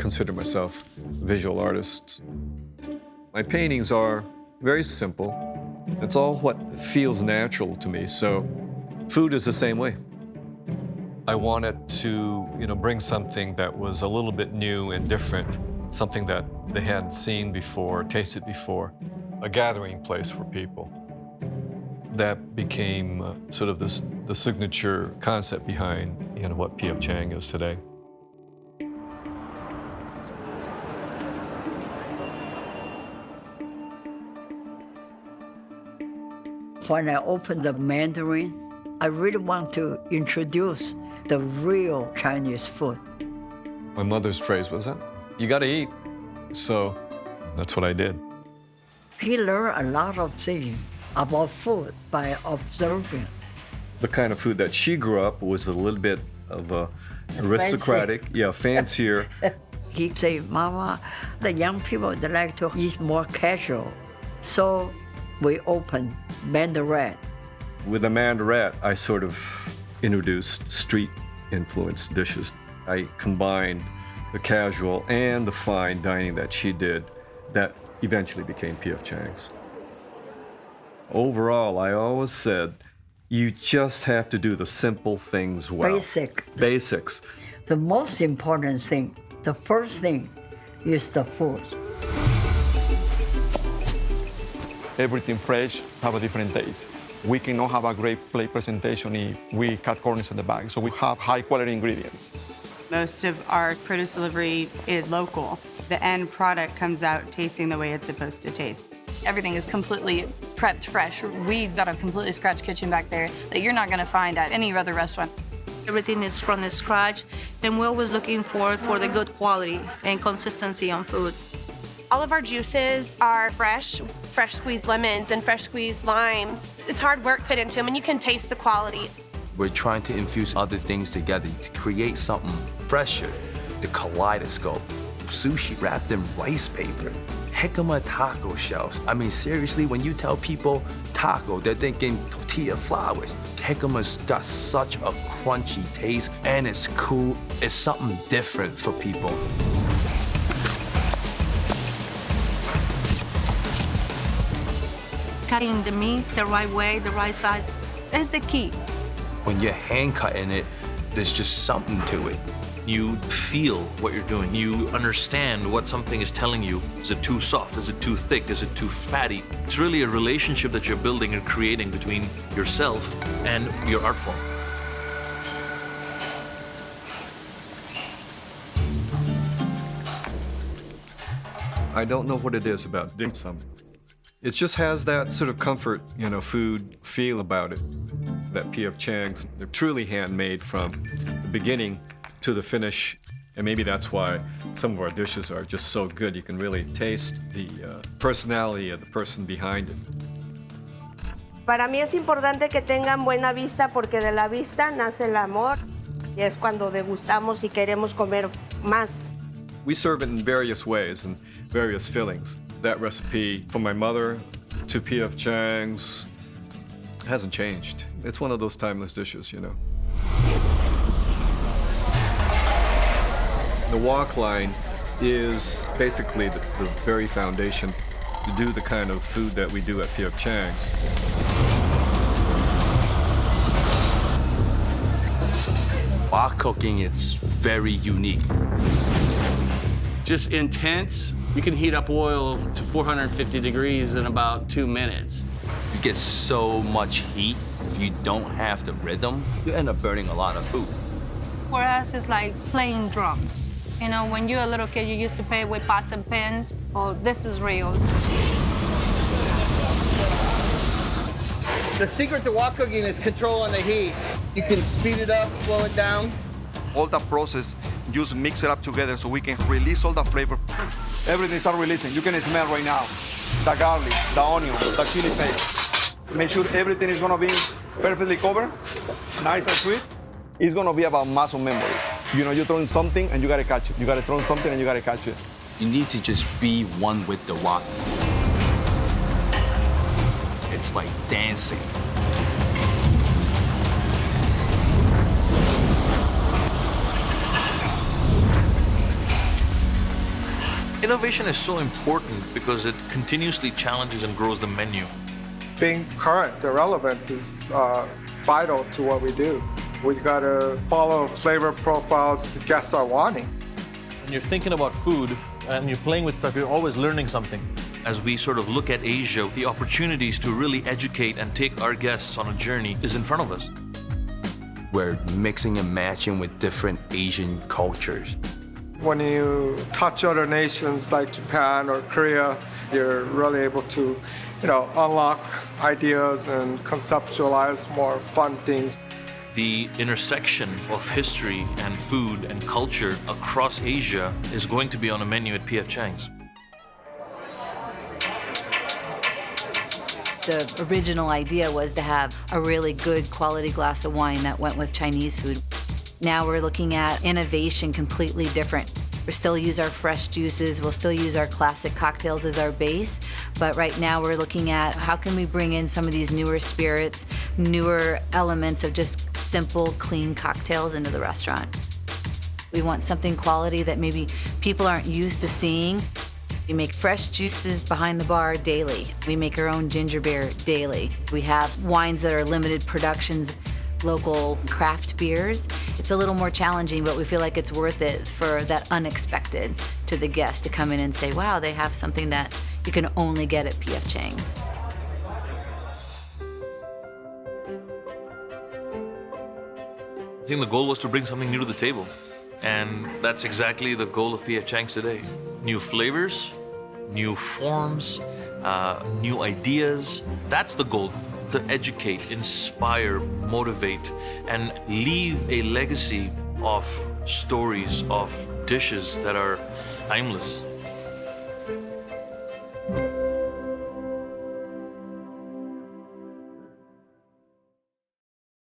consider myself a visual artist. My paintings are very simple. It's all what feels natural to me, so food is the same way. I wanted to, bring something that was a little bit new and different, something that they hadn't seen before, tasted before, a gathering place for people. That became sort of the signature concept behind, what P.F. Chang is today. When I opened the Mandarin, I really want to introduce the real Chinese food. My mother's phrase was that, you gotta eat. So that's what I did. He learned a lot of things about food by observing. The kind of food that she grew up was a little bit of aristocratic, fancier. He said, Mama, the young people, they like to eat more casual. So we opened Mandarin. With the Mandarin, I sort of introduced street-influenced dishes. I combined the casual and the fine dining that she did that eventually became P.F. Chang's. Overall, I always said, you just have to do the simple things well. Basics. The most important thing, the first thing, is the food. Everything fresh have a different taste. We cannot have a great plate presentation if we cut corners in the back, so we have high quality ingredients. Most of our produce delivery is local. The end product comes out tasting the way it's supposed to taste. Everything is completely prepped fresh. We've got a completely scratch kitchen back there that you're not gonna find at any other restaurant. Everything is from the scratch, and we're always looking for the good quality and consistency on food. All of our juices are fresh squeezed lemons and fresh squeezed limes. It's hard work put into them, and you can taste the quality. We're trying to infuse other things together to create something fresher. The kaleidoscope, sushi wrapped in rice paper, jicama taco shells. I mean, seriously, when you tell people taco, they're thinking tortilla flowers. Jicama's got such a crunchy taste, and it's cool. It's something different for people. Cutting the meat the right way, the right size, that's the key. When you're hand cutting it, there's just something to it. You feel what you're doing. You understand what something is telling you. Is it too soft? Is it too thick? Is it too fatty? It's really a relationship that you're building and creating between yourself and your art form. I don't know what it is about dim sum. It just has that sort of comfort, food feel about it. That P.F. Chang's, they're truly handmade from the beginning to the finish. And maybe that's why some of our dishes are just so good. You can really taste the personality of the person behind it. Para mí es importante que tengan buena vista porque de la vista nace el amor. Y es cuando degustamos y queremos comer más. We serve it in various ways and various fillings. That recipe from my mother to P.F. Chang's hasn't changed. It's one of those timeless dishes, The wok line is basically the very foundation to do the kind of food that we do at P.F. Chang's. Wok cooking, it's very unique. Just intense. You can heat up oil to 450 degrees in about 2 minutes. You get so much heat. If you don't have the rhythm, you end up burning a lot of food. For us, it's like playing drums. When you're a little kid, you used to play with pots and pans. Oh, this is real. The secret to wok cooking is controlling the heat. You can speed it up, slow it down. All the process, just mix it up together so we can release all the flavor. Everything start releasing. You can smell right now the garlic, the onion, the chili paste. Make sure everything is gonna be perfectly covered, nice and sweet. It's gonna be about muscle memory. You're throwing something and you gotta catch it. You gotta throw something and you gotta catch it. You need to just be one with the wok. It's like dancing. Innovation is so important because it continuously challenges and grows the menu. Being current and relevant is vital to what we do. We gotta follow flavor profiles the guests are wanting. When you're thinking about food and you're playing with stuff, you're always learning something. As we sort of look at Asia, the opportunities to really educate and take our guests on a journey is in front of us. We're mixing and matching with different Asian cultures. When you touch other nations like Japan or Korea, you're really able to, unlock ideas and conceptualize more fun things. The intersection of history and food and culture across Asia is going to be on a menu at P.F. Chang's. The original idea was to have a really good quality glass of wine that went with Chinese food. Now we're looking at innovation completely different. We'll still use our fresh juices, we'll still use our classic cocktails as our base, but right now we're looking at how can we bring in some of these newer spirits, newer elements of just simple, clean cocktails into the restaurant. We want something quality that maybe people aren't used to seeing. We make fresh juices behind the bar daily. We make our own ginger beer daily. We have wines that are limited productions, local craft beers. It's a little more challenging, but we feel like it's worth it for that unexpected to the guest to come in and say, wow, they have something that you can only get at P.F. Chang's. I think the goal was to bring something new to the table. And that's exactly the goal of P.F. Chang's today. New flavors, new forms, new ideas. That's the goal. To educate, inspire, motivate, and leave a legacy of stories, of dishes that are timeless.